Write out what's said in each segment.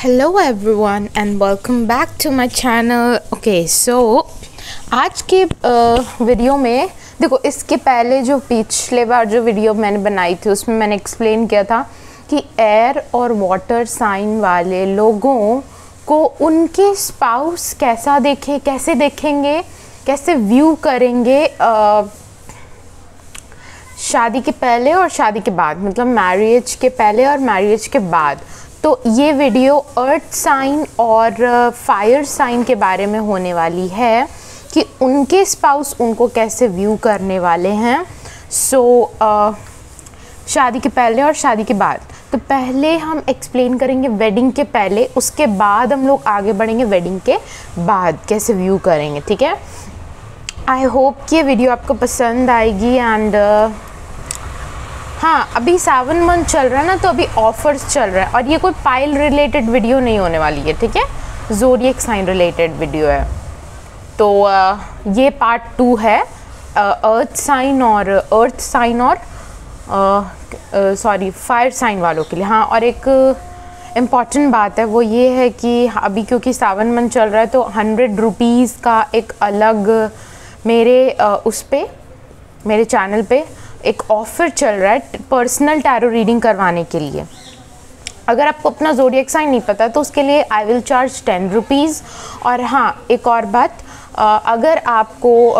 Hello everyone and welcome back to my channel. Okay so आज के video में देखो, इसके पहले जो पिछले बार जो वीडियो मैंने बनाई थी उसमें मैंने एक्सप्लेन किया था कि एयर और वाटर साइन वाले लोगों को उनके स्पाउस कैसा देखें, कैसे देखेंगे, कैसे व्यू करेंगे शादी के पहले और शादी के बाद, मतलब मैरिज के पहले और मैरिज के बाद। तो ये वीडियो अर्थ साइन और फायर साइन के बारे में होने वाली है कि उनके स्पाउस उनको कैसे व्यू करने वाले हैं। शादी के पहले और शादी के बाद। तो पहले हम एक्सप्लेन करेंगे वेडिंग के पहले, उसके बाद हम लोग आगे बढ़ेंगे वेडिंग के बाद कैसे व्यू करेंगे। ठीक है, आई होप कि ये वीडियो आपको पसंद आएगी। एंड हाँ, अभी सावन मंथ चल रहा है ना, तो अभी ऑफर्स चल रहा है और ये कोई पाइल रिलेटेड वीडियो नहीं होने वाली है। ठीक है, ज़ोडिएक साइन रिलेटेड वीडियो है। तो ये पार्ट 2 है अर्थ साइन और फायर साइन वालों के लिए। हाँ, और एक इम्पॉर्टेंट बात है वो ये है कि अभी क्योंकि सावन मंथ चल रहा है तो 100 रुपीज़ का एक अलग मेरे चैनल पे एक ऑफ़र चल रहा है पर्सनल टैरो रीडिंग करवाने के लिए। अगर आपको अपना ज़ोडिएक साइन नहीं पता तो उसके लिए आई विल चार्ज 10 रुपीज़। और हाँ, एक और बात, अगर आपको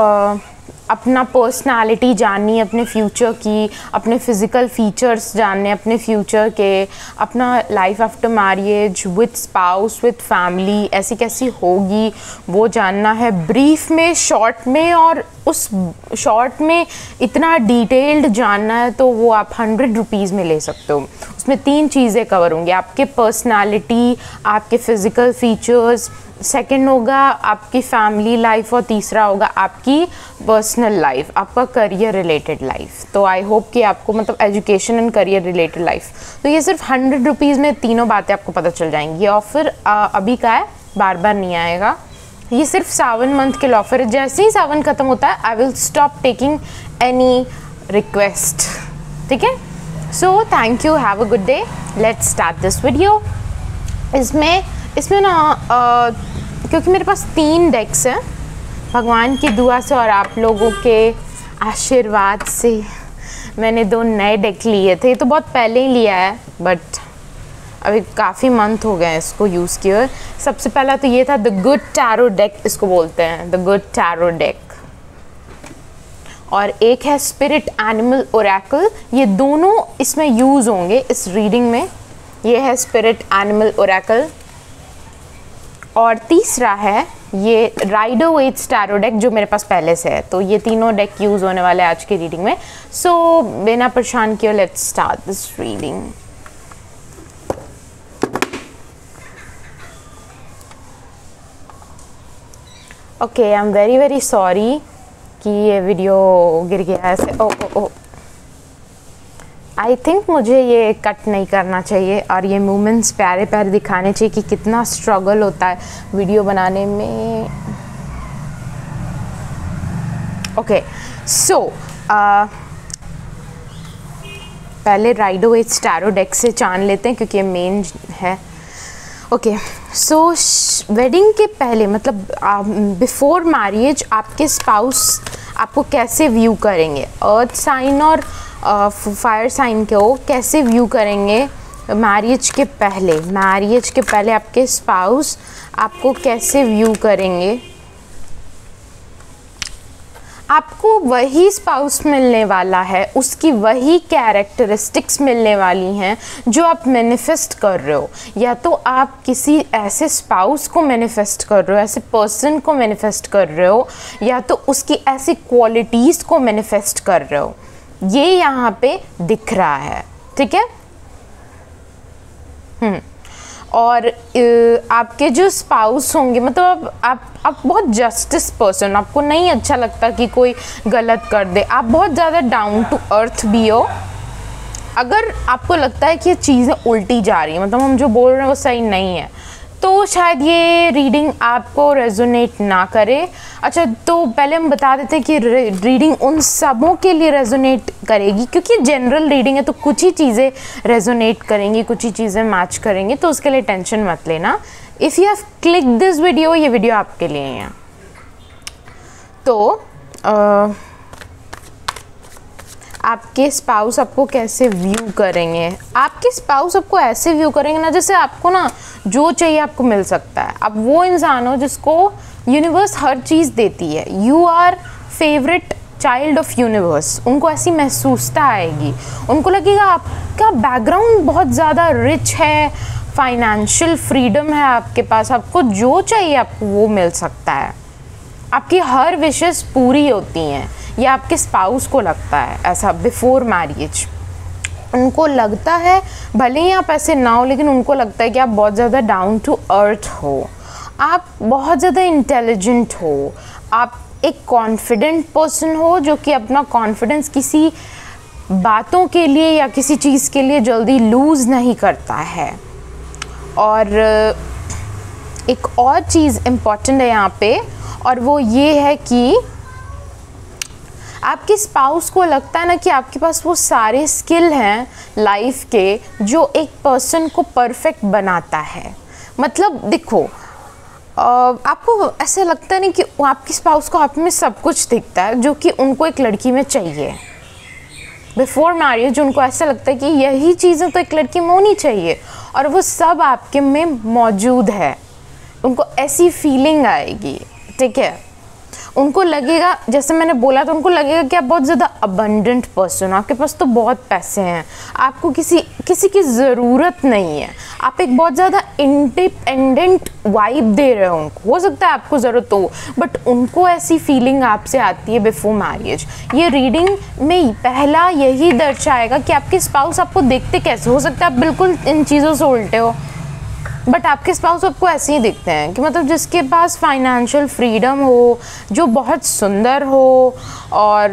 अपना पर्सनालिटी जाननी है, अपने फ्यूचर की, अपने फिज़िकल फीचर्स जानने, अपने फ्यूचर के, अपना life after marriage with spouse with family ऐसी कैसी होगी वो जानना है ब्रीफ में, शॉर्ट में, और उस शॉर्ट में इतना डिटेल्ड जानना है तो वो आप 100 रुपीज़ में ले सकते हो। उसमें 3 चीज़ें कवर होंगी, आपके पर्सनालिटी, आपके फ़िज़िकल फीचर्स, सेकंड होगा आपकी फैमिली लाइफ, और तीसरा होगा आपकी पर्सनल लाइफ, आपका करियर रिलेटेड लाइफ। तो आई होप कि आपको मतलब education and career related life, तो ये सिर्फ 100 रुपीज़ में तीनों बातें आपको पता चल जाएंगी। ये ऑफ़र अभी का है, बार बार नहीं आएगा। ये सिर्फ सावन मंथ के लिए ऑफ़र है। जैसे ही सावन ख़त्म होता है I will stop taking any request. ठीक है, so thank you, have a good day, let's start this video. इसमें ना क्योंकि मेरे पास 3 डेक्स हैं, भगवान की दुआ से और आप लोगों के आशीर्वाद से मैंने 2 नए डेक लिए थे। ये तो बहुत पहले ही लिया है बट अभी काफ़ी मंथ हो गए हैं इसको यूज़ किए हुए। सबसे पहला तो ये था द गुड टैरो डेक, इसको बोलते हैं द गुड टैरो डेक, और एक है स्पिरिट एनिमल ओरेकल। ये दोनों इसमें यूज़ होंगे इस रीडिंग में। ये है स्पिरिट एनिमल ओरेकल, और तीसरा है ये राइडर वेट्स टैरो डेक जो मेरे पास पहले से है। तो ये तीनों डेक यूज़ होने वाले हैं आज की रीडिंग में। सो बिना परेशान किए let's start this reading. Okay, I am very very sorry कि ये वीडियो गिर गया ऐसे। ओ आई थिंक मुझे ये कट नहीं करना चाहिए और ये मूवमेंट्स प्यारे प्यारे दिखाने चाहिए कि कितना स्ट्रगल होता है वीडियो बनाने में। ओके सो पहले राइडर वेट्स टैरो डेक से जान लेते हैं क्योंकि ये मेन है। ओके सो वेडिंग के पहले मतलब बिफोर मैरिज आपके स्पाउस आपको कैसे व्यू करेंगे, अर्थ साइन और फायर साइन को कैसे व्यू करेंगे मैरिज के पहले आपके स्पाउस आपको कैसे व्यू करेंगे। आपको वही स्पाउस मिलने वाला है, उसकी वही कैरेक्टरिस्टिक्स मिलने वाली हैं जो आप मैनिफेस्ट कर रहे हो। या तो आप किसी ऐसे स्पाउस को मैनिफेस्ट कर रहे हो, ऐसे पर्सन को मैनिफेस्ट कर रहे हो, या तो उसकी ऐसी क्वालिटीज़ को मैनिफेस्ट कर रहे हो। ये यहाँ पे दिख रहा है। ठीक है, और आपके जो स्पाउस होंगे, मतलब आप बहुत जस्टिस पर्सन, आपको नहीं अच्छा लगता कि कोई गलत कर दे, आप बहुत ज़्यादा डाउन टू अर्थ भी हो। अगर आपको लगता है कि ये चीज़ें उल्टी जा रही हैं, मतलब हम जो बोल रहे हैं वो सही नहीं है, तो शायद ये रीडिंग आपको रेजोनेट ना करे। अच्छा, तो पहले हम बता देते हैं कि रीडिंग उन सबों के लिए रेजोनेट करेगी, क्योंकि जनरल रीडिंग है तो कुछ ही चीज़ें रेजोनेट करेंगी, कुछ ही चीज़ें मैच करेंगी, तो उसके लिए टेंशन मत लेना। If you have click this video, ये वीडियो आपके लिए है। तो आपके स्पाउस आपको कैसे व्यू करेंगे? आपके स्पाउस आपको ऐसे व्यू करेंगे ना, जैसे आपको ना जो चाहिए आपको मिल सकता है। आप वो इंसान हो जिसको यूनिवर्स हर चीज़ देती है। You are favourite child of universe. उनको ऐसी महसूसता आएगी, उनको लगेगा आपका बैकग्राउंड बहुत ज़्यादा रिच है, फाइनेंशियल फ्रीडम है आपके पास, आपको जो चाहिए आपको वो मिल सकता है, आपकी हर विशेस पूरी होती हैं। या आपके स्पाउस को लगता है ऐसा बिफोर मैरिज। उनको लगता है, भले ही आप ऐसे ना हो, लेकिन उनको लगता है कि आप बहुत ज़्यादा डाउन टू अर्थ हो, आप बहुत ज़्यादा इंटेलिजेंट हो, आप एक कॉन्फिडेंट पर्सन हो जो कि अपना कॉन्फिडेंस किसी बातों के लिए या किसी चीज़ के लिए जल्दी लूज़ नहीं करता है। और एक और चीज़ इम्पॉर्टेंट है यहाँ पे, और वो ये है कि आपके स्पाउस को लगता है ना कि आपके पास वो सारे स्किल हैं लाइफ के जो एक पर्सन को परफेक्ट बनाता है। मतलब देखो, आपको ऐसा लगता है ना कि आपके स्पाउस को आप में सब कुछ दिखता है जो कि उनको एक लड़की में चाहिए। बिफोर मैरिज उनको ऐसा लगता है कि यही चीज़ें तो एक लड़की में होनी चाहिए, और वो सब आपके में मौजूद है। उनको ऐसी फीलिंग आएगी, ठीक है। उनको लगेगा, जैसे मैंने बोला, तो उनको लगेगा कि आप बहुत ज़्यादा अबंडेंट पर्सन हो, आपके पास तो बहुत पैसे हैं, आपको किसी की ज़रूरत नहीं है, आप एक बहुत ज़्यादा इंडिपेंडेंट वाइब दे रहे हो उनको। हो सकता है आपको ज़रूरत हो, बट उनको ऐसी फीलिंग आपसे आती है बिफोर मैरिज। ये रीडिंग में पहला यही दर्शाएगा कि आपके स्पाउस आपको देखते कैसे। हो सकता है आप बिल्कुल इन चीज़ों से उल्टे हो, बट आपके स्पाउस आपको ऐसे ही दिखते हैं कि मतलब जिसके पास फाइनेंशियल फ्रीडम हो, जो बहुत सुंदर हो, और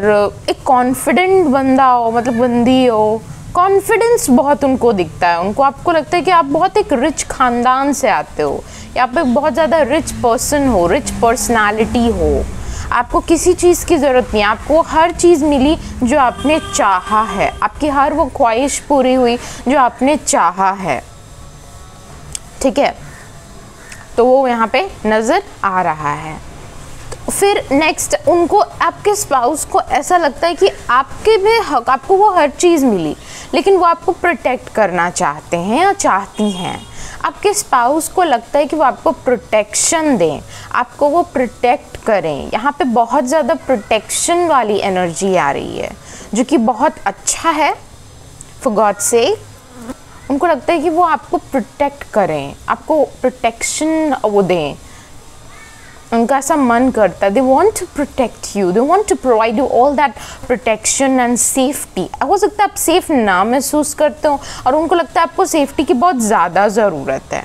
एक कॉन्फिडेंट बंदा हो, मतलब बंदी हो। कॉन्फिडेंस बहुत उनको दिखता है। उनको आपको लगता है कि आप बहुत एक रिच ख़ानदान से आते हो, या आप एक बहुत ज़्यादा रिच पर्सन हो, रिच पर्सनालिटी हो। आपको किसी चीज़ की ज़रूरत नहीं है, आपको हर चीज़ मिली जो आपने चाहा है, आपकी हर वो ख्वाहिश पूरी हुई जो आपने चाहा है, ठीक है। तो वो यहाँ पे नज़र आ रहा है। तो फिर नेक्स्ट, उनको आपके स्पाउस को ऐसा लगता है कि आपके में हक, आपको वो हर चीज़ मिली, लेकिन वो आपको प्रोटेक्ट करना चाहते हैं या चाहती हैं। आपके स्पाउस को लगता है कि वो आपको प्रोटेक्शन दें, आपको वो प्रोटेक्ट करें। यहाँ पे बहुत ज़्यादा प्रोटेक्शन वाली एनर्जी आ रही है, जो कि बहुत अच्छा है। फॉर गॉड सेक, उनको लगता है कि वो आपको प्रोटेक्ट करें, आपको प्रोटेक्शन वो दें। उनका ऐसा मन करता है, they want to protect you, they want to provide you all that protection and safety. हो सकता है आप सेफ ना महसूस करते हो, और उनको लगता है आपको सेफ्टी की बहुत ज़्यादा ज़रूरत है,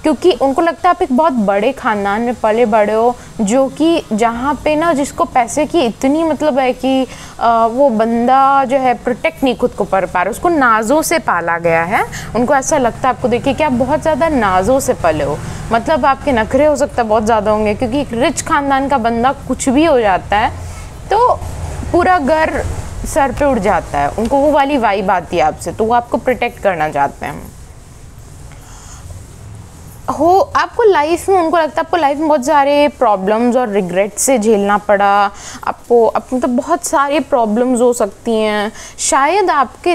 क्योंकि उनको लगता है आप एक बहुत बड़े ख़ानदान में पले बड़े हो, जो कि जहाँ पे ना जिसको पैसे की इतनी मतलब है कि वो बंदा जो है प्रोटेक्ट नहीं खुद को कर पा रहा, उसको नाज़ों से पाला गया है। उनको ऐसा लगता है आपको देखिए कि आप बहुत ज़्यादा नाज़ों से पले हो, मतलब आपके नखरे हो सकता है बहुत ज़्यादा होंगे, क्योंकि एक रिच ख़ानदान का बंदा कुछ भी हो जाता है तो पूरा घर सर पे उड़ जाता है। उनको वो वाली वाइब आती है आपसे, तो वो आपको प्रोटेक्ट करना चाहते हैं। आपको लाइफ में, उनको लगता है आपको लाइफ में बहुत सारे प्रॉब्लम्स और रिग्रेट से झेलना पड़ा, आपको मतलब बहुत सारी प्रॉब्लम्स हो सकती हैं। शायद आपके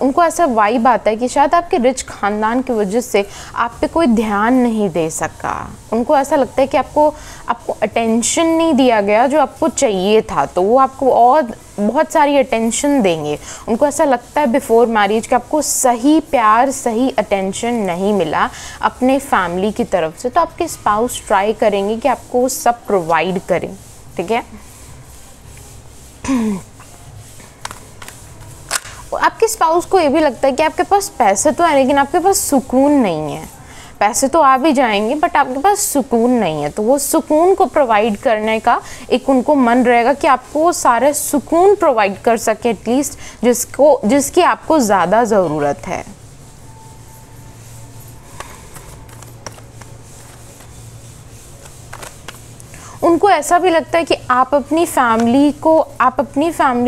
उनको ऐसा वाइब आता है कि शायद आपके रिच ख़ानदान की वजह से आप पे कोई ध्यान नहीं दे सका। उनको ऐसा लगता है कि आपको अटेंशन नहीं दिया गया जो आपको चाहिए था, तो वो आपको और बहुत सारी अटेंशन देंगे। उनको ऐसा लगता है बिफोर मैरिज कि आपको सही प्यार, सही अटेंशन नहीं मिला अपने फैमिली की तरफ से, तो आपके स्पाउस ट्राई करेंगे कि आपको वो सब प्रोवाइड करें, ठीक है। आपके स्पाउस को ये भी लगता है कि आपके पास पैसे तो है, लेकिन आपके पास सुकून नहीं है। पैसे तो आ भी जाएंगे, बट आपके पास सुकून नहीं है, तो वो सुकून को प्रोवाइड करने का एक उनको मन रहेगा कि आपको सारे सुकून प्रोवाइड कर सके, एटलीस्ट जिसकी आपको ज़्यादा ज़रूरत है। उनको ऐसा भी लगता है कि आप अपनी फैमिली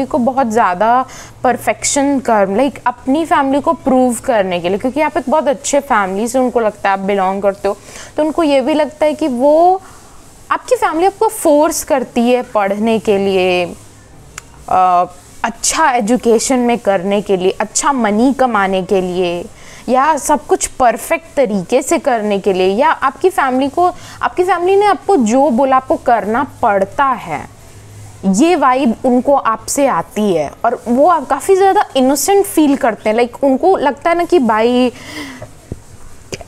को बहुत ज़्यादा परफेक्शन लाइक अपनी फैमिली को प्रूव करने के लिए, क्योंकि आप एक बहुत अच्छे फैमिली से उनको लगता है आप बिलोंग करते हो, तो उनको ये भी लगता है कि वो आपकी फैमिली आपको फोर्स करती है पढ़ने के लिए, अच्छा एजुकेशन में करने के लिए, अच्छा मनी कमाने के लिए, या सब कुछ परफेक्ट तरीके से करने के लिए, या आपकी फैमिली ने आपको जो बोला आपको करना पड़ता है, ये वाइब उनको आपसे आती है और वो आप काफ़ी ज़्यादा इनोसेंट फील करते हैं। लाइक उनको लगता है ना कि भाई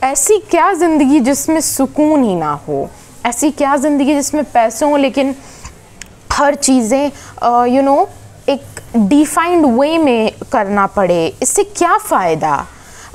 ऐसी क्या ज़िंदगी जिसमें सुकून ही ना हो, ऐसी क्या ज़िंदगी जिसमें पैसे हों लेकिन हर चीज़ें एक डिफाइंड वे में करना पड़े, इससे क्या फ़ायदा।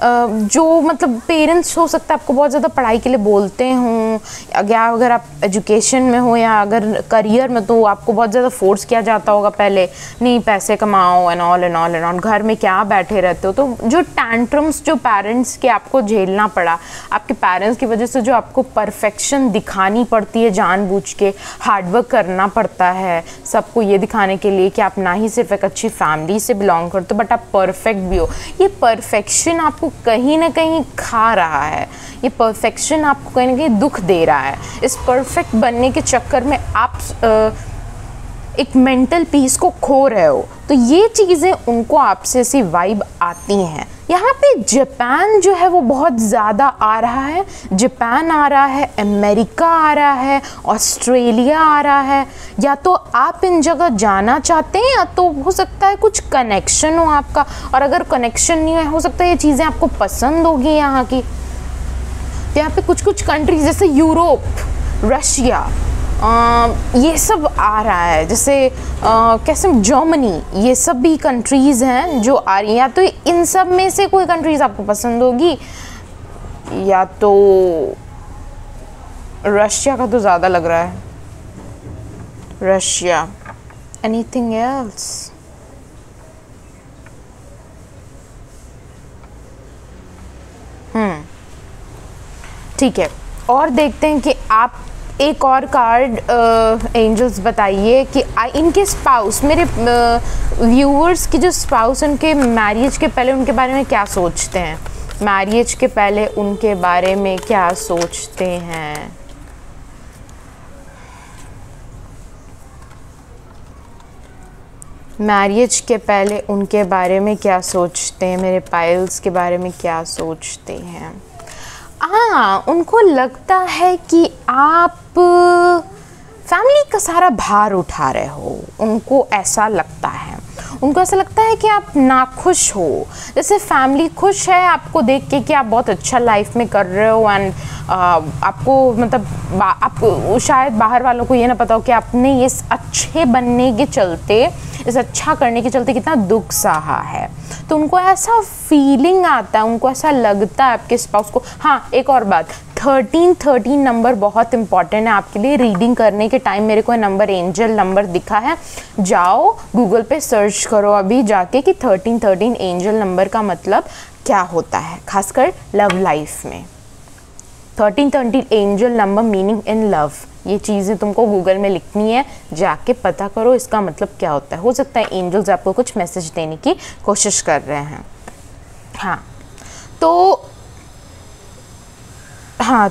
जो मतलब पेरेंट्स हो सकता है आपको बहुत ज़्यादा पढ़ाई के लिए बोलते हों, या अगर आप एजुकेशन में हो या अगर करियर में, तो आपको बहुत ज़्यादा फोर्स किया जाता होगा पहले, नहीं पैसे कमाओ एंड ऑल, घर में क्या बैठे रहते हो। तो जो टैंट्रम्स जो पेरेंट्स के आपको झेलना पड़ा, आपके पेरेंट्स की वजह से जो आपको परफेक्शन दिखानी पड़ती है, जानबूझ के हार्डवर्क करना पड़ता है सबको ये दिखाने के लिए कि आप ना ही सिर्फ एक अच्छी फैमिली से बिलोंग करते हो बट आप परफेक्ट भी हो। ये परफेक्शन आपको कहीं ना कहीं खा रहा है, ये परफेक्शन आपको कहीं ना कहीं दुख दे रहा है। इस परफेक्ट बनने के चक्कर में आप एक मेंटल पीस को खो रहे हो। तो ये चीज़ें उनको आपसे ऐसी वाइब आती हैं। यहाँ पे जापान जो है वो बहुत ज़्यादा आ रहा है, जापान आ रहा है, अमेरिका आ रहा है, ऑस्ट्रेलिया आ रहा है। या तो आप इन जगह जाना चाहते हैं या तो हो सकता है कुछ कनेक्शन हो आपका, और अगर कनेक्शन नहीं है हो सकता है ये चीज़ें आपको पसंद होगी यहाँ की। तो यहाँ पे कुछ कंट्रीज जैसे यूरोप, रशिया, ये सब आ रहा है, जैसे कैसे जर्मनी, ये सब भी कंट्रीज़ हैं जो आ रही हैं। या तो इन सब में से कोई कंट्रीज़ आपको पसंद होगी, या तो रशिया का तो ज़्यादा लग रहा है, रशिया। Anything else? ठीक है, और देखते हैं कि आप एक और कार्ड एंजल्स बताइए कि इनके स्पाउस, मेरे व्यूअर्स की जो स्पाउस उनके मैरिज के पहले उनके बारे में क्या सोचते हैं, मैरिज के पहले उनके बारे में क्या सोचते हैं। मैरिज के पहले उनके बारे में क्या सोचते हैं, मेरे पाइल्स के बारे में क्या सोचते हैं। हाँ, उनको लगता है कि आप फैमिली का सारा भार उठा रहे हो, उनको ऐसा लगता है। उनको ऐसा लगता है कि आप नाखुश हो, जैसे फैमिली खुश है आपको देख के कि आप बहुत अच्छा लाइफ में कर रहे हो, एंड आपको मतलब आपको शायद बाहर वालों को ये ना पता हो कि आपने इस अच्छे बनने के चलते, इस अच्छा करने के चलते कितना दुख सहा है। तो उनको ऐसा फीलिंग आता है, उनको ऐसा लगता है आपके स्पाउस को। हाँ, एक और बात, 1313 नंबर बहुत इंपॉर्टेंट है आपके लिए। रीडिंग करने के टाइम मेरे को नंबर, एंजल नंबर दिखा है, जाओ गूगल पे सर्च करो अभी जाके कि 1313 एंजल नंबर का मतलब क्या होता है, खासकर लव लाइफ में। 1313 angel number meaning in love, ये चीज़ें तुमको गूगल में लिखनी है, जाके पता करो इसका मतलब क्या होता है। हो सकता है एंजल्स आपको कुछ मैसेज देने की कोशिश कर रहे हैं। हाँ,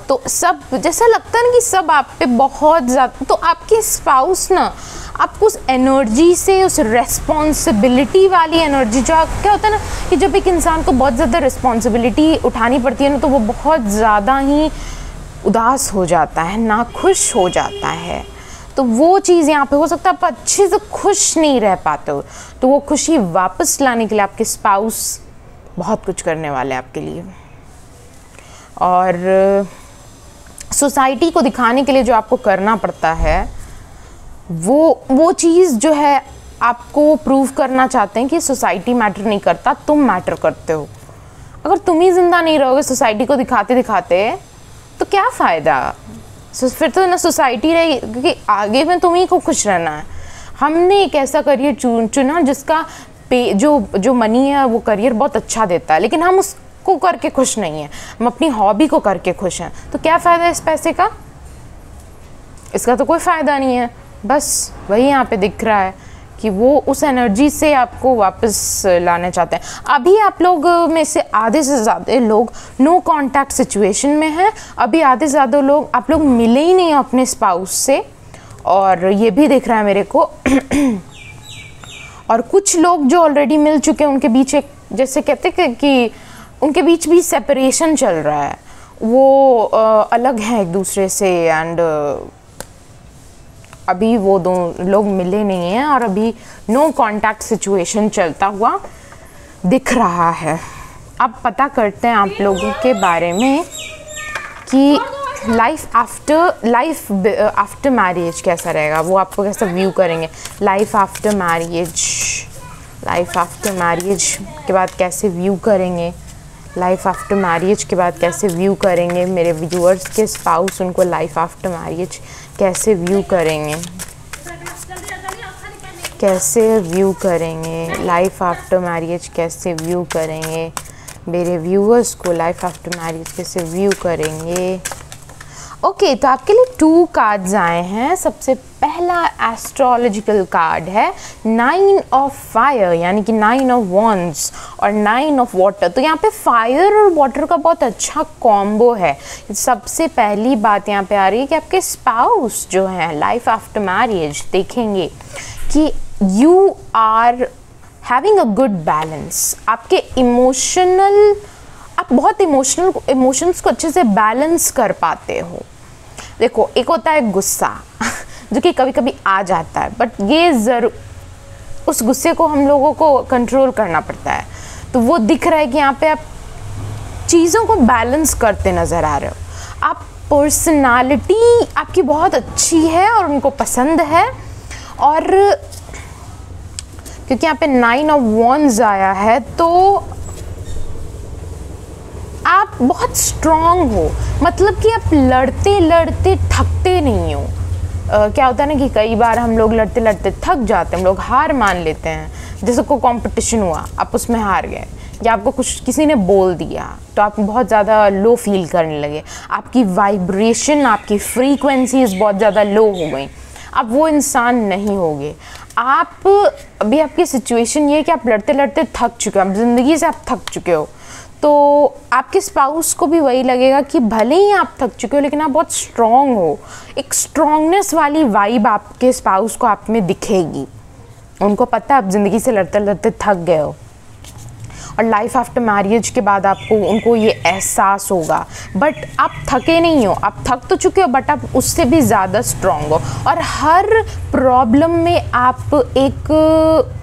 तो सब जैसा लगता है ना कि सब आप पे बहुत ज़्यादा, तो आपके स्पाउस ना आपको उस एनर्जी से, उस रेस्पॉन्सिबिलिटी वाली एनर्जी, जो क्या होता है ना कि जब एक इंसान को बहुत ज़्यादा रिस्पॉन्सिबिलिटी उठानी पड़ती है ना, तो वो बहुत ज़्यादा ही उदास हो जाता है, नाखुश हो जाता है। तो वो चीज़ यहाँ पे हो सकता है आप अच्छे से खुश नहीं रह पाते हो, तो वो खुशी वापस लाने के लिए आपके स्पाउस बहुत कुछ करने वाले हैं आपके लिए। और सोसाइटी को दिखाने के लिए जो आपको करना पड़ता है, वो चीज़ जो है आपको प्रूव करना चाहते हैं कि सोसाइटी मैटर नहीं करता, तुम मैटर करते हो। अगर तुम ही जिंदा नहीं रहोगे सोसाइटी को दिखाते दिखाते तो क्या फ़ायदा, फिर तो ना सोसाइटी रहेगी, क्योंकि आगे में तुम्ही को खुश रहना है। हमने एक ऐसा करियर चुना जिसका पे जो मनी है वो करियर बहुत अच्छा देता है, लेकिन हम उसको करके खुश नहीं हैं, हम अपनी हॉबी को करके खुश हैं। तो क्या फ़ायदा इस पैसे का, इसका तो कोई फ़ायदा नहीं है। बस वही यहाँ पे दिख रहा है कि वो उस एनर्जी से आपको वापस लाना चाहते हैं। अभी आप लोग में से आधे से ज़्यादा लोग नो कांटेक्ट सिचुएशन में हैं। अभी आधे से ज़्यादा लोग, आप लोग मिले ही नहीं अपने स्पाउस से, और ये भी दिख रहा है मेरे को। और कुछ लोग जो ऑलरेडी मिल चुके हैं उनके बीच एक, जैसे कहते हैं कि उनके बीच भी सेपरेशन चल रहा है, वो अलग हैं एक दूसरे से, एंड अभी वो दो लोग मिले नहीं हैं और अभी नो कांटेक्ट सिचुएशन चलता हुआ दिख रहा है। अब पता करते हैं आप लोगों के बारे में कि लाइफ आफ्टर मैरिज कैसा रहेगा, वो आपको कैसा व्यू करेंगे। लाइफ आफ्टर मैरिज के बाद कैसे व्यू करेंगे, लाइफ आफ्टर मैरिज के बाद कैसे व्यू करेंगे मेरे व्यूअर्स के स्पाउस, उनको लाइफ आफ्टर मैरिज कैसे व्यू करेंगे, लाइफ आफ्टर मैरिज कैसे व्यू करेंगे मेरे व्यूअर्स को, लाइफ आफ्टर मैरिज कैसे व्यू करेंगे। ओके, तो आपके लिए 2 कार्ड्स आए हैं। सबसे पहला एस्ट्रोलॉजिकल कार्ड है 9 ऑफ फायर, यानी कि 9 ऑफ वॉन्ड्स और 9 ऑफ वाटर। तो यहाँ पे फायर और वाटर का बहुत अच्छा कॉम्बो है। सबसे पहली बात यहाँ पे आ रही है कि आपके स्पाउस जो हैं लाइफ आफ्टर मैरिज देखेंगे कि you are having a good balance. आपके आप बहुत इमोशंस को अच्छे से बैलेंस कर पाते हो। देखो, एक होता है गुस्सा जो कि कभी कभी आ जाता है, बट ये उस गुस्से को हम लोगों को कंट्रोल करना पड़ता है। तो वो दिख रहा है कि यहाँ पे आप चीज़ों को बैलेंस करते नज़र आ रहे हो। आप पर्सनालिटी आपकी बहुत अच्छी है और उनको पसंद है, और क्योंकि यहाँ पे 9 ऑफ वॉन्ड्स आया है तो आप बहुत स्ट्रॉन्ग हो, मतलब कि आप लड़ते लड़ते थकते नहीं हो। क्या होता है ना कि कई बार हम लोग लड़ते लड़ते थक जाते हैं, हम लोग हार मान लेते हैं। जैसे कोई कंपटीशन हुआ, आप उसमें हार गए, या आपको कुछ किसी ने बोल दिया तो आप बहुत ज़्यादा लो फील करने लगे, आपकी वाइब्रेशन, आपकी फ्रीक्वेंसीज बहुत ज़्यादा लो हो गई। आप वो इंसान नहीं होगे। आप अभी आपकी सिचुएशन ये है कि आप लड़ते लड़ते थक चुके हो, आप ज़िंदगी से आप थक चुके हो। तो आपके स्पाउस को भी वही लगेगा कि भले ही आप थक चुके हो लेकिन आप बहुत स्ट्रॉन्ग हो। एक स्ट्रॉन्गनेस वाली वाइब आपके स्पाउस को आप में दिखेगी। उनको पता है आप ज़िंदगी से लड़ते लड़ते थक गए हो, और लाइफ आफ्टर मैरिज के बाद आपको उनको ये एहसास होगा। बट आप थके नहीं हो, आप थक तो चुके हो बट आप उससे भी ज़्यादा स्ट्रॉन्ग हो, और हर प्रॉब्लम में आप एक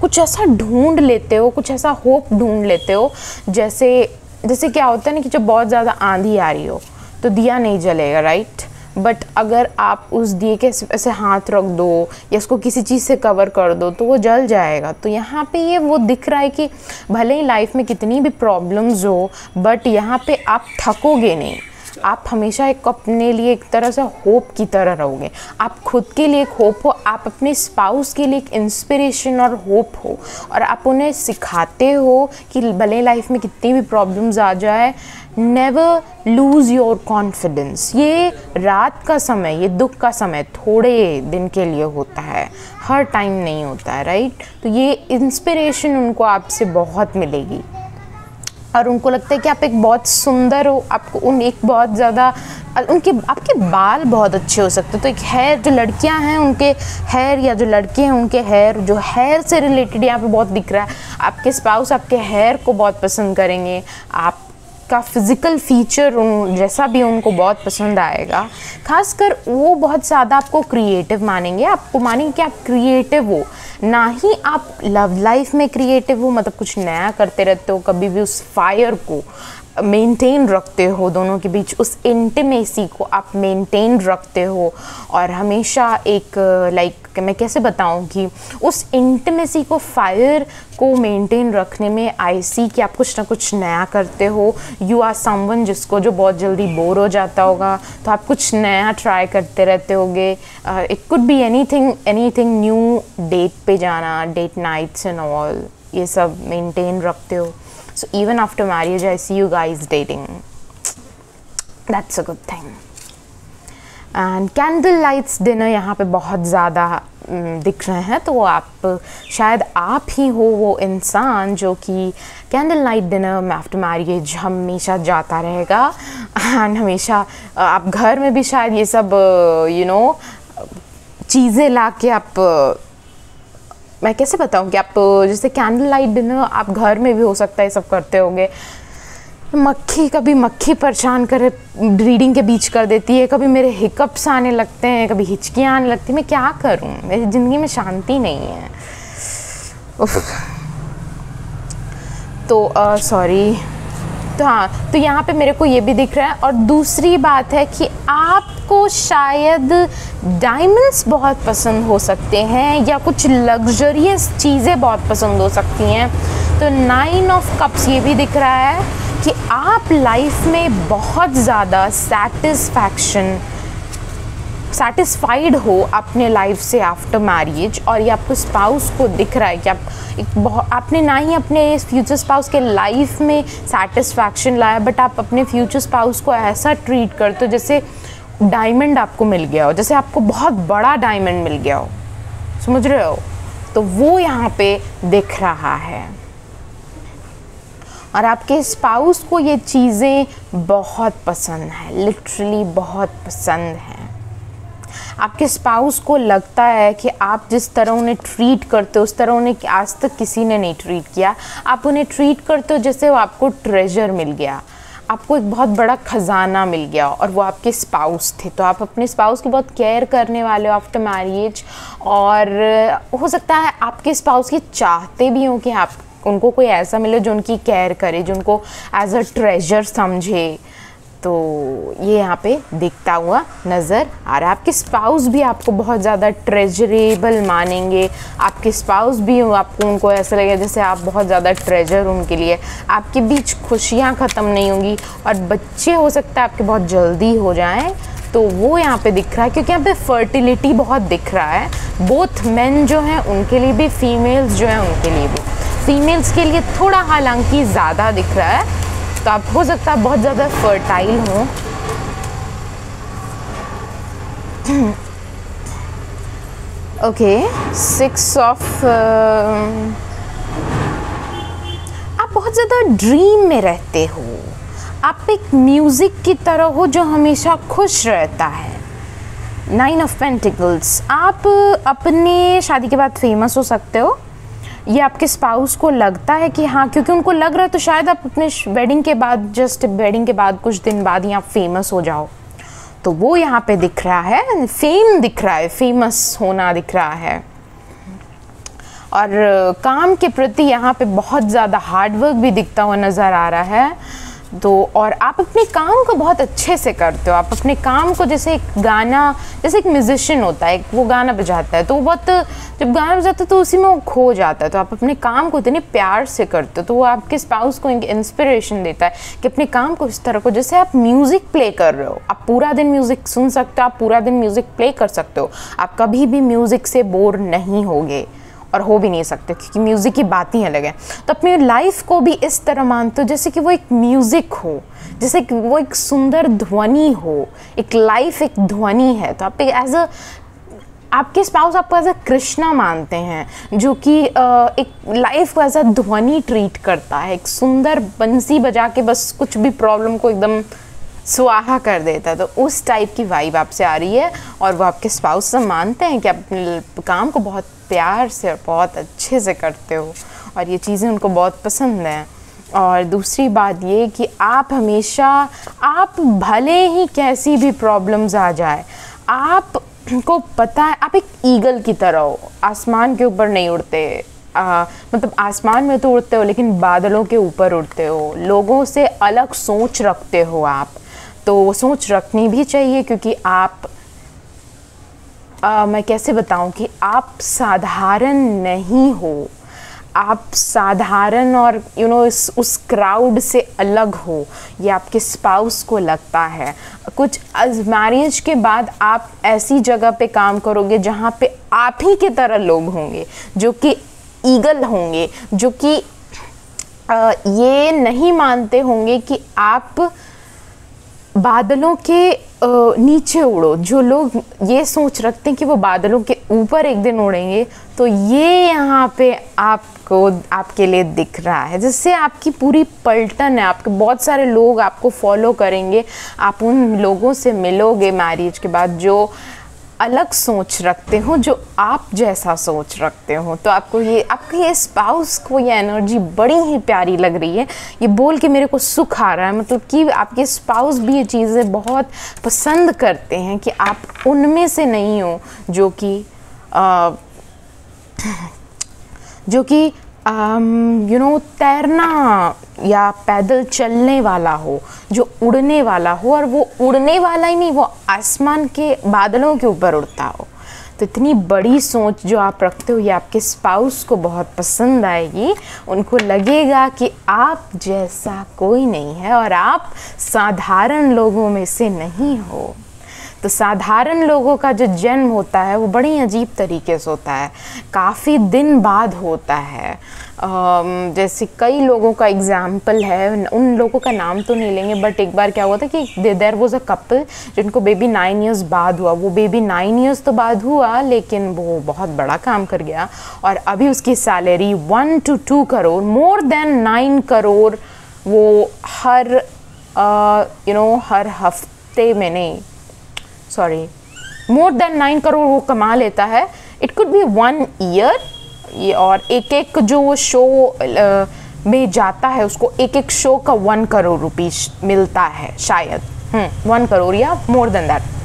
कुछ ऐसा ढूंढ लेते हो, कुछ ऐसा होप ढूंढ लेते हो। जैसे क्या होता है ना कि जब बहुत ज़्यादा आंधी आ रही हो तो दिया नहीं जलेगा, राइट। बट अगर आप उस दिए के ऐसे हाथ रख दो या उसको किसी चीज़ से कवर कर दो तो वो जल जाएगा। तो यहाँ पे ये वो दिख रहा है कि भले ही लाइफ में कितनी भी प्रॉब्लम्स हो, बट यहाँ पे आप थकोगे नहीं। आप हमेशा एक अपने लिए एक तरह से होप की तरह रहोगे। आप खुद के लिए एक होप हो, आप अपने स्पाउस के लिए एक इंस्पिरेशन और होप हो, और आप उन्हें सिखाते हो कि भले लाइफ में कितनी भी प्रॉब्लम्स आ जाए, नेवर लूज़ योर कॉन्फिडेंस। ये रात का समय, ये दुख का समय थोड़े दिन के लिए होता है, हर टाइम नहीं होता है, राइट। तो ये इंस्पिरेशन उनको आपसे बहुत मिलेगी, और उनको लगता है कि आप एक बहुत सुंदर हो। आपको एक बहुत ज़्यादा आपके बाल बहुत अच्छे हो सकते हैं। तो एक हेयर, जो लड़कियां हैं उनके हेयर, या जो लड़के हैं उनके हेयर, जो हेयर से रिलेटेड यहाँ पे बहुत दिख रहा है। आपके स्पाउस आपके हेयर को बहुत पसंद करेंगे, आपका फिज़िकल फीचर जैसा भी उनको बहुत पसंद आएगा। खासकर वो बहुत ज़्यादा आपको क्रिएटिव मानेंगे, आपको मानेंगे कि आप क्रिएटिव हो, ना ही आप लव लाइफ में क्रिएटिव हो, मतलब कुछ नया करते रहते हो। कभी भी उस फायर को मेंटेन रखते हो, दोनों के बीच उस इंटीमेसी को आप मेंटेन रखते हो, और हमेशा एक मैं कैसे बताऊं कि उस इंटीमेसी को, फायर को मेंटेन रखने में आई सी कि आप कुछ ना कुछ नया करते हो। यू आर समवन जिसको जो बहुत जल्दी बोर हो जाता होगा, तो आप कुछ नया ट्राई करते रहते होगे। It could be anything new, date पे जाना, डेट नाइट्स एंड ऑल, ये सब मेंटेन रखते हो। So even after marriage, I see you guys dating. That's a good thing. And candle lights dinner यहाँ पे बहुत ज़्यादा दिख रहे हैं, तो आप शायद आप ही हो वो इंसान जो कि candle light dinner after marriage हमेशा जाता रहेगा। एंड हमेशा आप घर में भी शायद ये सब चीज़ें ला के आप, मैं कैसे बताऊँ कि आप जैसे कैंडल लाइट डिनर आप घर में भी हो सकता है सब करते होंगे। कभी मक्खी परेशान करे रीडिंग के बीच कर देती है, कभी मेरे हिकअप्स आने लगते हैं, कभी हिचकियाँ आने लगती हैं। मैं क्या करूँ, मेरी ज़िंदगी में शांति नहीं है। उफ। तो सॉरी। तो हाँ, तो यहाँ पे मेरे को ये भी दिख रहा है। और दूसरी बात है कि आपको शायद डायमंड्स बहुत पसंद हो सकते हैं या कुछ लग्जरियस चीज़ें बहुत पसंद हो सकती हैं। तो 9 ऑफ कप्स ये भी दिख रहा है कि आप लाइफ में बहुत ज़्यादा सेटिस्फाइड हो अपने लाइफ से आफ्टर मैरिज। और ये आपको स्पाउस को दिख रहा है कि आपने ना ही अपने फ्यूचर स्पाउस के लाइफ में सेटिस्फैक्शन लाया, बट आप अपने फ्यूचर स्पाउस को ऐसा ट्रीट करते हो जैसे डायमंड आपको मिल गया हो, जैसे आपको बहुत बड़ा डायमंड मिल गया हो, समझ रहे हो। तो वो यहाँ पे दिख रहा है। और आपके स्पाउस को ये चीज़ें बहुत पसंद है, लिटरली बहुत पसंद है। आपके स्पाउस को लगता है कि आप जिस तरह उन्हें ट्रीट करते हो उस तरह उन्हें आज तक किसी ने नहीं ट्रीट किया। आप उन्हें ट्रीट करते हो जैसे वो आपको ट्रेजर मिल गया, आपको एक बहुत बड़ा ख़जाना मिल गया और वो आपके स्पाउस थे। तो आप अपने स्पाउस की बहुत केयर करने वाले हो आफ्टर मैरिज। और हो सकता है आपके स्पाउस की चाहते भी हो कि आप उनको कोई ऐसा मिले जो उनकी केयर करे, जो उनको एज अ ट्रेजर समझे। तो ये यहाँ पे दिखता हुआ नज़र आ रहा है। आपके स्पाउस भी आपको बहुत ज़्यादा ट्रेजरेबल मानेंगे। आपके स्पाउस भी आपको उनको ऐसा लगेगा जैसे आप बहुत ज़्यादा ट्रेजर उनके लिए। आपके बीच खुशियाँ ख़त्म नहीं होंगी और बच्चे हो सकता है आपके बहुत जल्दी हो जाएं। तो वो यहाँ पे दिख रहा है क्योंकि यहाँ पे फर्टिलिटी बहुत दिख रहा है। बोथ मेन जो हैं उनके लिए भी, फीमेल्स जो हैं उनके लिए भी। फीमेल्स के लिए थोड़ा हालांकि ज़्यादा दिख रहा है, तो आप हो सकता है बहुत ज़्यादा फर्टाइल हों। ओके, 6 ऑफ आप बहुत ज़्यादा ड्रीम में रहते हो। आप एक म्यूज़िक की तरह हो जो हमेशा खुश रहता है। 9 ऑफ पेंटिकल्स, आप अपने शादी के बाद फेमस हो सकते हो। ये आपके स्पाउस को लगता है कि हाँ, क्योंकि उनको लग रहा है तो शायद आप अपने वेडिंग के बाद, जस्ट वेडिंग के बाद कुछ दिन बाद ही आप फेमस हो जाओ। तो वो यहाँ पे दिख रहा है, फेम दिख रहा है, फेमस होना दिख रहा है। और काम के प्रति यहाँ पे बहुत ज़्यादा हार्डवर्क भी दिखता हुआ नज़र आ रहा है। तो और आप अपने काम को बहुत अच्छे से करते हो। आप अपने काम को जैसे एक गाना, जैसे एक म्यूजिशियन होता है, वो गाना बजाता है तो वो बहुत, जब गाना बजाता है तो उसी में वो खो जाता है। तो आप अपने काम को इतने प्यार से करते हो तो वो आपके स्पाउस को इंस्पिरेशन देता है कि अपने काम को इस तरह को, जैसे आप म्यूज़िक प्ले कर रहे हो, आप पूरा दिन म्यूज़िक सुन सकते हो, आप पूरा दिन म्यूज़िक प्ले कर सकते हो, आप कभी भी म्यूज़िक से बोर नहीं होगे और हो भी नहीं सकते क्योंकि म्यूज़िक की बात ही अलग है। तो अपनी लाइफ को भी इस तरह मानते हो जैसे कि वो एक म्यूज़िक हो, जैसे कि वो एक सुंदर ध्वनि हो। एक लाइफ एक ध्वनि है। तो आप एज अ, आपके स्पाउस आपको एज अ कृष्णा मानते हैं जो कि एक लाइफ को एज अ ध्वनि ट्रीट करता है, एक सुंदर बंसी बजा के बस कुछ भी प्रॉब्लम को एकदम स्वाहा कर देता है। तो उस टाइप की वाइब आपसे आ रही है और वो आपके स्पाउस से मानते हैं कि आप अपने काम को बहुत प्यार से और बहुत अच्छे से करते हो और ये चीज़ें उनको बहुत पसंद हैं। और दूसरी बात ये कि आप हमेशा, आप भले ही कैसी भी प्रॉब्लम्स आ जाए, आपको पता है आप एक ईगल की तरह हो, आसमान के ऊपर नहीं उड़ते। मतलब आसमान में तो उड़ते हो लेकिन बादलों के ऊपर उड़ते हो। लोगों से अलग सोच रखते हो आप, तो वो सोच रखनी भी चाहिए क्योंकि आप मैं कैसे बताऊं कि आप साधारण नहीं हो। आप साधारण और उस क्राउड से अलग हो, ये आपके स्पाउस को लगता है। कुछ मैरिज के बाद आप ऐसी जगह पे काम करोगे जहाँ पे आप ही के तरह लोग होंगे जो कि ईगल होंगे, जो कि ये नहीं मानते होंगे कि आप बादलों के नीचे उड़ो। जो लोग ये सोच रखते हैं कि वो बादलों के ऊपर एक दिन उड़ेंगे, तो ये यहाँ पे आपको आपके लिए दिख रहा है, जिससे आपकी पूरी पलटन है, आपके बहुत सारे लोग आपको फॉलो करेंगे। आप उन लोगों से मिलोगे मैरिज के बाद जो अलग सोच रखते हो, जो आप जैसा सोच रखते हो। तो आपको ये स्पाउस को ये एनर्जी बड़ी ही प्यारी लग रही है। ये बोल के मेरे को सुख आ रहा है, मतलब कि आपके स्पाउस भी ये चीज़ें बहुत पसंद करते हैं कि आप उनमें से नहीं हो जो कि तैरना या पैदल चलने वाला हो, जो उड़ने वाला हो, और वो उड़ने वाला ही नहीं, वो आसमान के बादलों के ऊपर उड़ता हो। तो इतनी बड़ी सोच जो आप रखते हो, ये आपके स्पाउस को बहुत पसंद आएगी। उनको लगेगा कि आप जैसा कोई नहीं है और आप साधारण लोगों में से नहीं हो। तो साधारण लोगों का जो जन्म होता है वो बड़ी अजीब तरीके से होता है, काफ़ी दिन बाद होता है। जैसे कई लोगों का एग्जाम्पल है, उन लोगों का नाम तो नहीं लेंगे, बट एक बार क्या हुआ था कि देयर वाज अ कपल जिनको बेबी 9 इयर्स बाद हुआ। वो बेबी 9 इयर्स तो बाद हुआ, लेकिन वो बहुत बड़ा काम कर गया और अभी उसकी salary 1 to 2 crore, more than 9 crore वो हर हर हफ्ते में नहीं, सॉरी, मोर देन 9 करोड़ वो कमा लेता है। इट कुड बी 1 ईयर, और एक जो वो शो में जाता है उसको एक शो का 1 करोड़ रुपीस मिलता है शायद, 1 करोड़ या मोर देन दैट।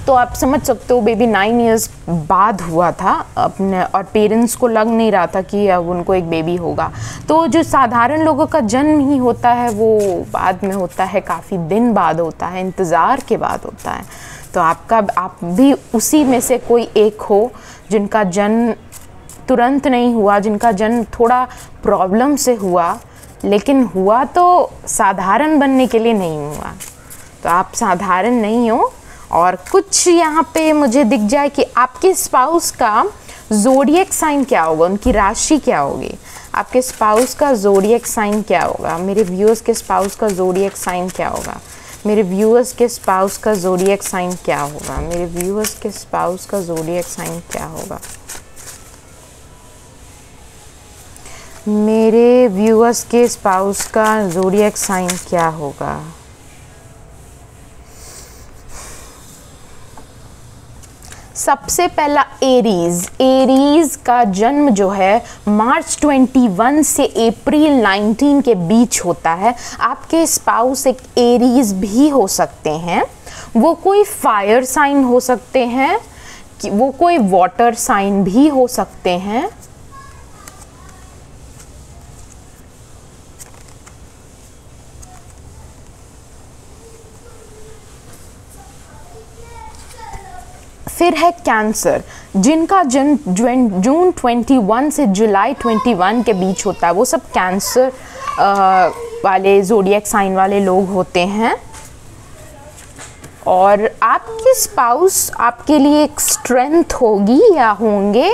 तो आप समझ सकते हो बेबी 9 इयर्स बाद हुआ था अपने, और पेरेंट्स को लग नहीं रहा था कि अब उनको एक बेबी होगा। तो जो साधारण लोगों का जन्म ही होता है वो बाद में होता है, काफ़ी दिन बाद होता है, इंतज़ार के बाद होता है। तो आप भी उसी में से कोई एक हो जिनका जन्म तुरंत नहीं हुआ, जिनका जन्म थोड़ा प्रॉब्लम से हुआ, लेकिन हुआ तो साधारण बनने के लिए नहीं हुआ। तो आप साधारण नहीं हो। और कुछ यहाँ पे मुझे दिख जाए कि आपके स्पाउस का ज़ोडिएक साइन क्या होगा, उनकी राशि क्या होगी, आपके स्पाउस का ज़ोडिएक साइन क्या होगा। मेरे व्यूअर्स के स्पाउस का ज़ोडिएक साइन क्या होगा, मेरे व्यूअर्स के स्पाउस का ज़ोडिएक साइन क्या होगा, मेरे व्यूअर्स के स्पाउस का ज़ोडिएक साइन क्या होगा, मेरे व्यूअर्स के स्पाउस का ज़ोडिएक साइन क्या होगा। सबसे पहला एरीज का जन्म जो है मार्च 21 से अप्रैल 19 के बीच होता है। आपके स्पाउस एक एरीज भी हो सकते हैं, वो कोई फायर साइन हो सकते हैं, कि वो कोई वाटर साइन भी हो सकते हैं। फिर है कैंसर, जिनका जन्म जून 21 से जुलाई 21 के बीच होता है। वो सब कैंसर वाले ज़ोडिएक साइन वाले लोग होते हैं। और आपके स्पाउस आपके लिए एक स्ट्रेंथ होगी या होंगे,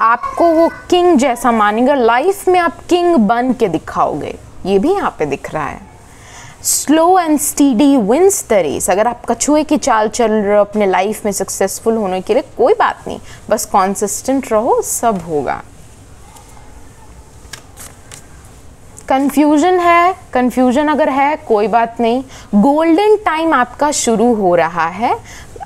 आपको वो किंग जैसा मानेंगे, लाइफ में आप किंग बन के दिखाओगे, ये भी यहाँ पे दिख रहा है। Slow and steady wins the race. अगर आप कछुए की चाल चल रहे हो अपने लाइफ में सक्सेसफुल होने के लिए, कोई बात नहीं, बस कॉन्सिस्टेंट रहो, सब होगा। कंफ्यूजन अगर है कोई बात नहीं, गोल्डन टाइम आपका शुरू हो रहा है।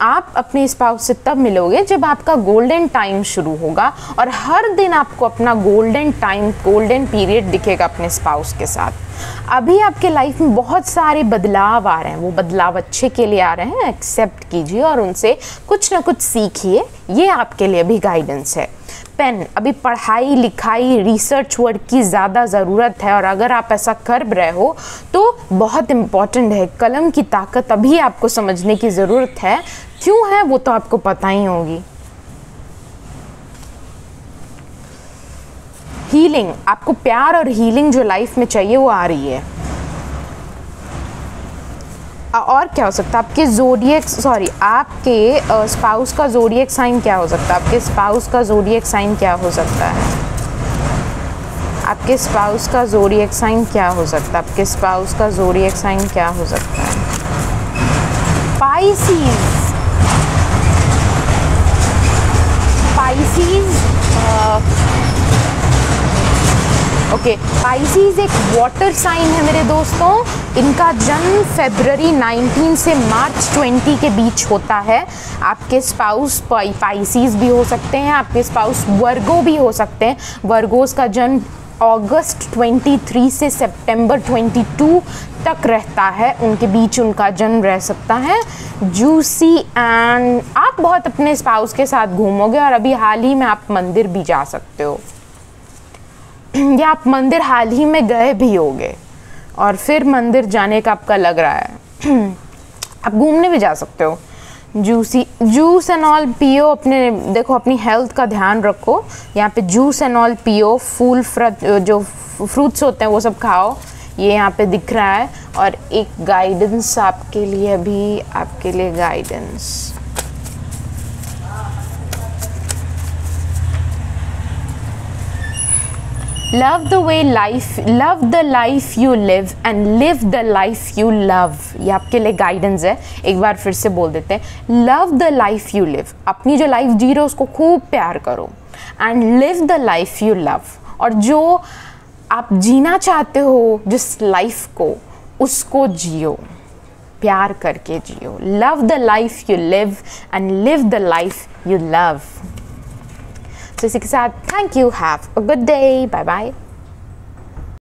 आप अपने स्पाउस से तब मिलोगे जब आपका गोल्डन टाइम शुरू होगा, और हर दिन आपको अपना गोल्डन पीरियड दिखेगा अपने स्पाउस के साथ। अभी आपके लाइफ में बहुत सारे बदलाव आ रहे हैं, वो बदलाव अच्छे के लिए आ रहे हैं, एक्सेप्ट कीजिए और उनसे कुछ ना कुछ सीखिए। ये आपके लिए भी गाइडेंस है। पेन, अभी पढ़ाई लिखाई रिसर्च वर्क की ज़्यादा ज़रूरत है, और अगर आप ऐसा कर रहे हो तो बहुत इम्पॉर्टेंट है। कलम की ताकत अभी आपको समझने की ज़रूरत है, क्यों है वो तो आपको पता ही होगी। हीलिंग, आपको प्यार और हीलिंग जो लाइफ में चाहिए वो आ रही है। और क्या हो सकता है आपके स्पाउस का ज़ोडिएक साइन क्या हो सकता है, आपके स्पाउस का ज़ोडिएक साइन क्या हो सकता है, आपके स्पाउस का ज़ोडिएक साइन क्या हो सकता है, आपके स्पाउस का ज़ोडिएक साइन क्या हो सकता है। पाइसीज एक वाटर साइन है मेरे दोस्तों। इनका जन्म फरवरी 19 से मार्च 20 के बीच होता है। आपके स्पाउस पाइसीज भी हो सकते हैं, आपके स्पाउस वर्गो भी हो सकते हैं। वर्गोस का जन्म अगस्त 23 से सितंबर 22 तक रहता है, उनके बीच उनका जन्म रह सकता है। जूसी एंड आप बहुत अपने स्पाउस के साथ घूमोगे और अभी हाल ही में आप मंदिर भी जा सकते हो, या आप मंदिर हाल ही में गए भी होगे और फिर मंदिर जाने का आपका लग रहा है। आप घूमने भी जा सकते हो। जूस एंड ऑल पियो, अपने देखो अपनी हेल्थ का ध्यान रखो। यहाँ पे जूस एंड ऑल पियो, फूल जो फ्रूट्स होते हैं वो सब खाओ, ये यहाँ पे दिख रहा है। और एक गाइडेंस आपके लिए, अभी आपके लिए guidance, love the life you live and live the life you love। ये आपके लिए गाइडेंस है। एक बार फिर से बोल देते हैं, love the life you live, अपनी जो लाइफ जी रहे हो उसको खूब प्यार करो, and live the life you love, और जो आप जीना चाहते हो जिस लाइफ को, उसको जियो, प्यार करके जियो। love the life you live and live the life you love। तो इसी के साथ thank you, have a good day, bye bye.